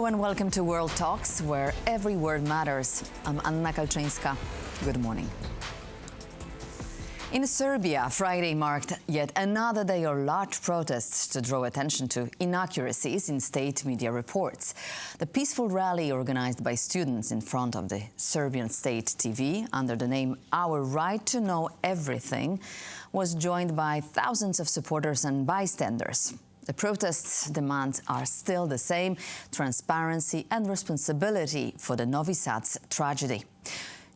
Hello and welcome to World Talks, where every word matters. I'm Anna Kalczyńska. Good morning. In Serbia, Friday marked yet another day of large protests to draw attention to inaccuracies in state media reports. The peaceful rally organized by students in front of the Serbian state TV under the name Our Right to Know Everything was joined by thousands of supporters and bystanders. The protests' demands are still the same: transparency and responsibility for the Novi Sad tragedy.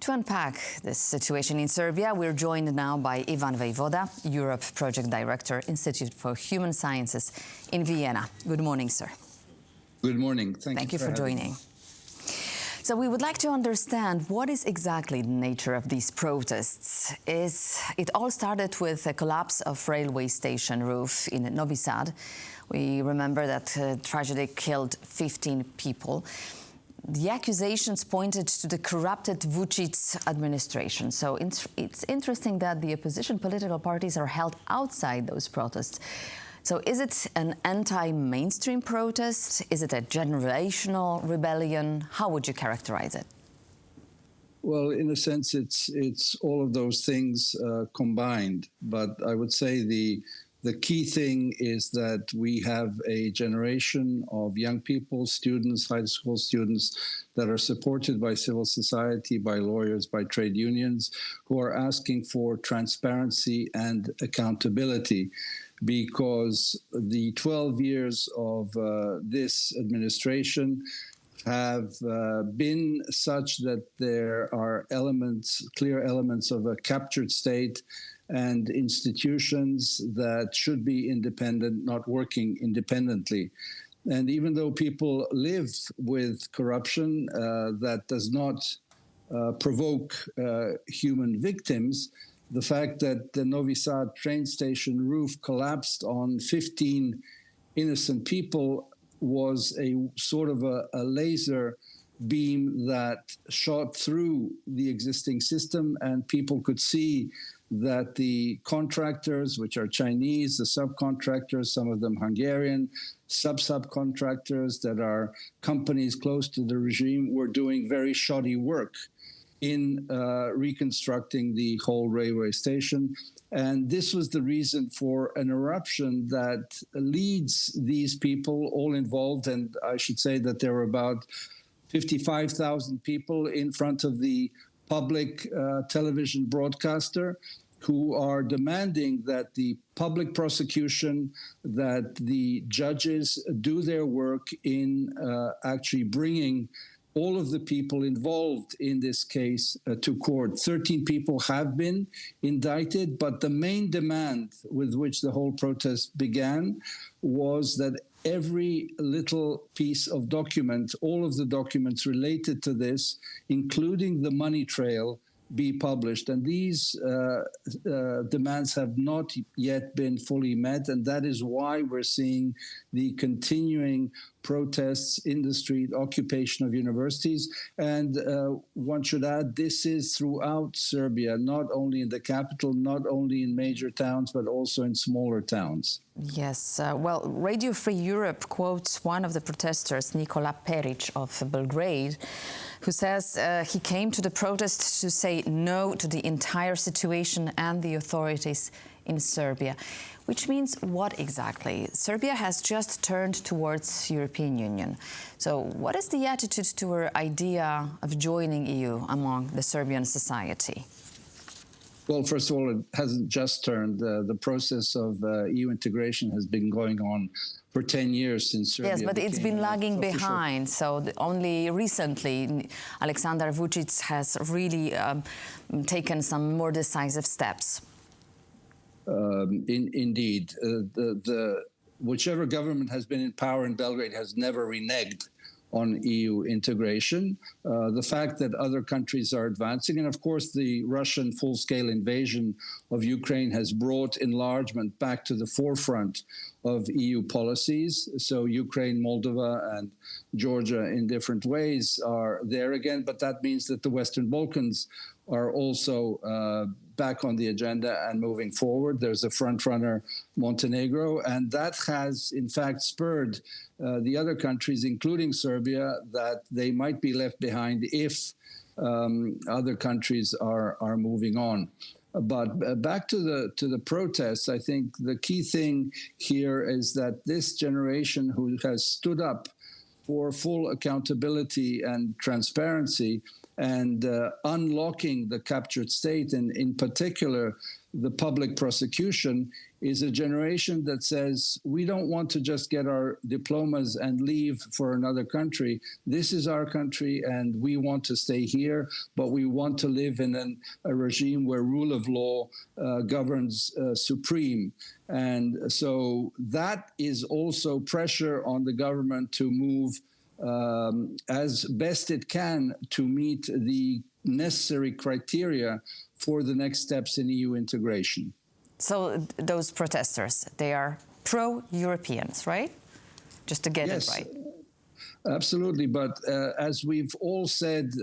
To unpack this situation in Serbia, we're joined now by Ivan Vejvoda, Europe Project Director, Institute for Human Sciences in Vienna. Good morning, sir. Good morning. Thank you for joining. So we would like to understand what is exactly the nature of these protests. It all started with a collapse of railway station roof in Novi Sad. We remember that tragedy killed 15 people. The accusations pointed to the corrupted Vučić administration. So it's interesting that the opposition political parties are held outside those protests. So is it an anti-mainstream protest? Is it a generational rebellion? How would you characterize it? Well, in a sense, it's all of those things combined. But I would say the key thing is that we have a generation of young people, students, high school students, that are supported by civil society, by lawyers, by trade unions, who are asking for transparency and accountability, because the 12 years of this administration have been such that there are clear elements of a captured state and institutions that should be independent, not working independently. And even though people live with corruption that does not provoke human victims, the fact that the Novi Sad train station roof collapsed on 15 innocent people was a sort of a laser beam that shot through the existing system, and people could see that the contractors, which are Chinese, the subcontractors, some of them Hungarian, subcontractors that are companies close to the regime, were doing very shoddy work in reconstructing the whole railway station. And this was the reason for an eruption that leads these people all involved. And I should say that there were about 55,000 people in front of the public television broadcaster who are demanding that the public prosecution, that the judges do their work in actually bringing all of the people involved in this case to court. 13 people have been indicted, but the main demand with which the whole protest began was that every little piece of document, all of the documents related to this, including the money trail, be published. And these demands have not yet been fully met, and that is why we're seeing the continuing protests in the street, occupation of universities. And one should add, this is throughout Serbia, not only in the capital, not only in major towns, but also in smaller towns. Yes, well, Radio Free Europe quotes one of the protesters, Nikola Peric of Belgrade, who says he came to the protest to say no to the entire situation and the authorities in Serbia. Which means what exactly? Serbia has just turned towards European Union. So what is the attitude to our idea of joining EU among the Serbian society? Well, first of all, it hasn't just turned. The process of EU integration has been going on for 10 years since Serbia. Yes, but it's been lagging behind. So only recently, Aleksandar Vučić has really taken some more decisive steps. Indeed, whichever government has been in power in Belgrade has never reneged on EU integration. The fact that other countries are advancing, and of course the Russian full-scale invasion of Ukraine has brought enlargement back to the forefront of EU policies. So Ukraine, Moldova, and Georgia in different ways are there again, but that means that the Western Balkans are also back on the agenda and moving forward. There's a front runner, Montenegro, and that has in fact spurred the other countries, including Serbia, that they might be left behind if other countries are moving on. But back to the protests, I think the key thing here is that this generation who has stood up for full accountability and transparency and unlocking the captured state, and in particular the public prosecution, is a generation that says, we don't want to just get our diplomas and leave for another country. This is our country and we want to stay here, but we want to live in a regime where rule of law governs supreme. And so that is also pressure on the government to move as best it can to meet the necessary criteria for the next steps in EU integration. So those protesters, they are pro-Europeans, right? Just to get it right. Absolutely. But as we've all said,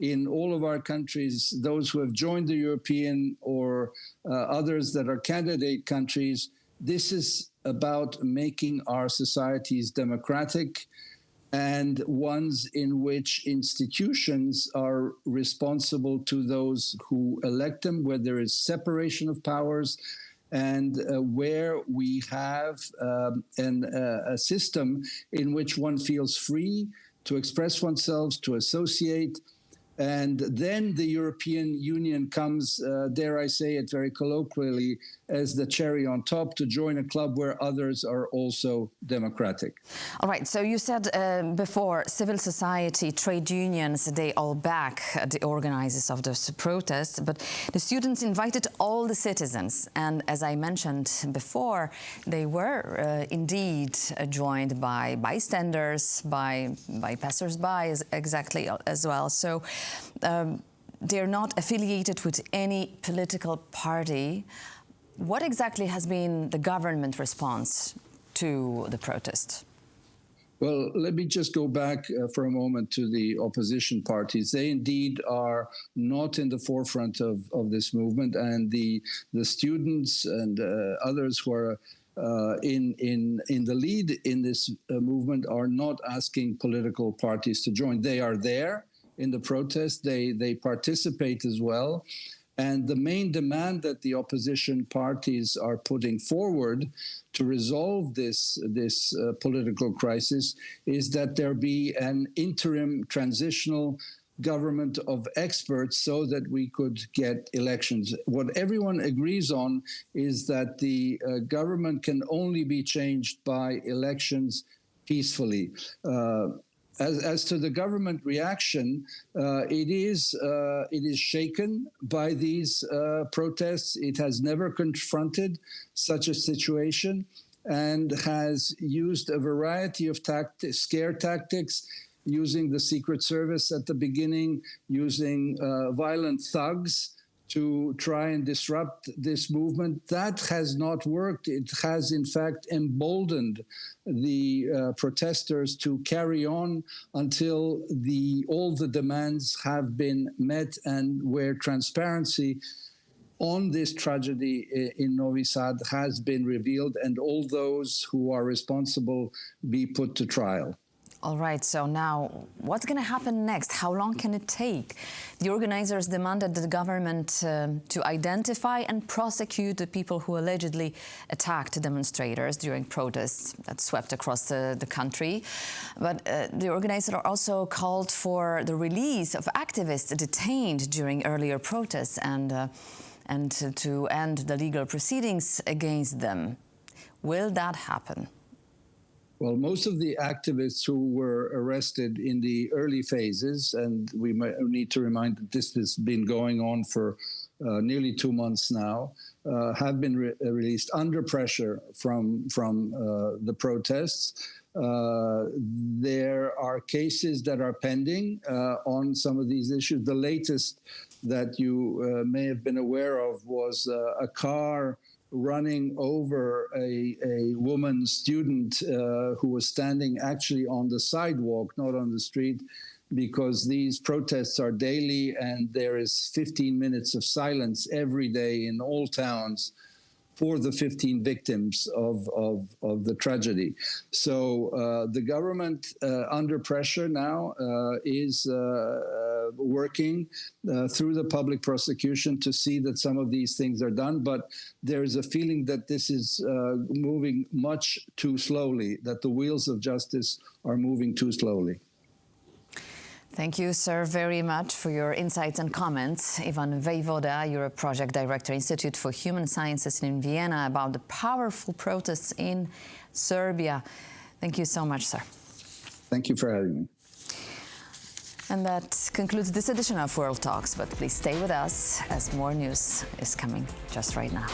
in all of our countries, those who have joined the European or others that are candidate countries, this is about making our societies democratic and ones in which institutions are responsible to those who elect them, where there is separation of powers, and where we have a system in which one feels free to express oneself, to associate. And then the European Union comes, dare I say it very colloquially, as the cherry on top to join a club where others are also democratic. All right, so you said before, civil society, trade unions, they all back the organizers of this protest, but the students invited all the citizens. And as I mentioned before, they were indeed joined by bystanders, by passers-by exactly as well. So they're not affiliated with any political party. What exactly has been the government response to the protest? Well, let me just go back for a moment to the opposition parties. They indeed are not in the forefront of this movement, and the students and others who are in the lead in this movement are not asking political parties to join. They are there in the protest. They participate as well. And the main demand that the opposition parties are putting forward to resolve this political crisis is that there be an interim transitional government of experts so that we could get elections. What everyone agrees on is that the government can only be changed by elections peacefully. As to the government reaction, it is shaken by these protests. It has never confronted such a situation and has used a variety of scare tactics, using the Secret Service at the beginning, using violent thugs to try and disrupt this movement. That has not worked. It has, in fact, emboldened the protesters to carry on until all the demands have been met and where transparency on this tragedy in Novi Sad has been revealed and all those who are responsible be put to trial. All right, so now what's going to happen next? How long can it take? The organizers demanded the government to identify and prosecute the people who allegedly attacked demonstrators during protests that swept across the country. But the organizers also called for the release of activists detained during earlier protests and to end the legal proceedings against them. Will that happen? Well, most of the activists who were arrested in the early phases, and we might need to remind that this has been going on for nearly 2 months now, have been released under pressure from the protests. There are cases that are pending on some of these issues. The latest that you may have been aware of was a car running over a woman student who was standing actually on the sidewalk, not on the street, because these protests are daily and there is 15 minutes of silence every day in all towns for the 15 victims of the tragedy. So the government, under pressure now, is working through the public prosecution to see that some of these things are done. But there is a feeling that this is moving much too slowly, that the wheels of justice are moving too slowly. Thank you, sir, very much for your insights and comments. Ivan Vejvoda, you're a project director, Institute for Human Sciences in Vienna, about the powerful protests in Serbia. Thank you so much, sir. Thank you for having me. And that concludes this edition of World Talks, but please stay with us as more news is coming just right now.